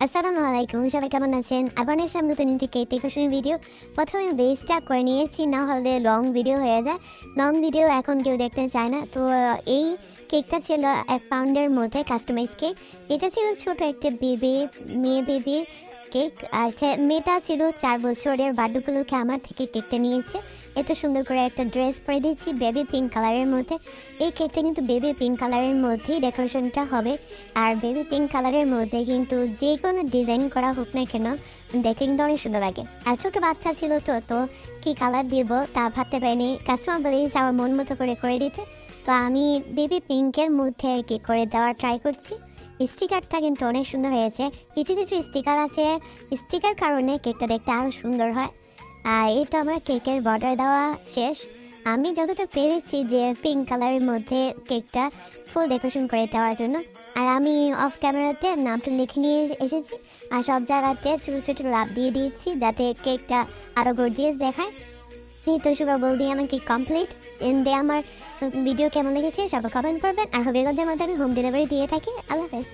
আসসালামু আলাইকুম, সবাই কেমন আছেন? আবার এসলাম নতুন একটি কেক ডেকোরেশন ভিডিও। প্রথমে বেসটা করে নিয়েছি, না হলে লং ভিডিও হয়ে যায়। লং ভিডিও এখন কেউ দেখতে চায় না। তো এই কেকটা ছিল 1 পাউন্ডের মধ্যে কাস্টমাইজ কেক। এটা ছিল ছোট একটা মেয়ে বেবি কেক। আর মেয়েটা ছিল 4 বছরের। বার্থডে আমার থেকে কেকটা নিয়েছে। এত সুন্দর করে একটা ড্রেস পরে দিয়েছি বেবি পিঙ্ক কালারের মধ্যে। এই কেকটা কিন্তু বেবি পিঙ্ক কালারের মধ্যেই ডেকোরেশনটা হবে। আর বেবি পিঙ্ক কালারের মধ্যে কিন্তু যে কোনো ডিজাইন করা হোক না কেন, দেখে কিন্তু অনেক সুন্দর লাগে। আর ছোটো বাচ্চা ছিল তো কী কালার দিব তা ভাবতে পারিনি। কাস্টমার বলেছে আমার মন মতো করে দিতে। তো আমি বেবি পিঙ্কের মধ্যে আর কি করে দেওয়ার ট্রাই করছি। স্টিকারটা কিন্তু অনেক সুন্দর হয়েছে। কিছু কিছু স্টিকার আছে, স্টিকার কারণে কেকটা দেখতে আরও সুন্দর হয়। আর এটা আমার কেকের বর্ডার দেওয়া শেষ। আমি যতটা পেরেছি যে পিঙ্ক কালারের মধ্যে কেকটা ফুল ডেকোরেশন করে দেওয়ার জন্য। আর আমি অফ ক্যামেরাতে নামটা লিখে নিয়ে এসেছি। আর সব জায়গাতে ছোটো ছোটো লাভ দিয়ে দিয়েছি যাতে কেকটা আরও গর্জিয়াস দেখায়। এই তো সুগার বল দিয়ে আমার কেক কমপ্লিট। এন্ডে আমার ভিডিও কেমন লেগেছে সবাই কমেন্ট করবেন। আর হবিগঞ্জের মধ্যে আমি হোম ডেলিভারি দিয়ে থাকি। আল্লাহ হাফেজ।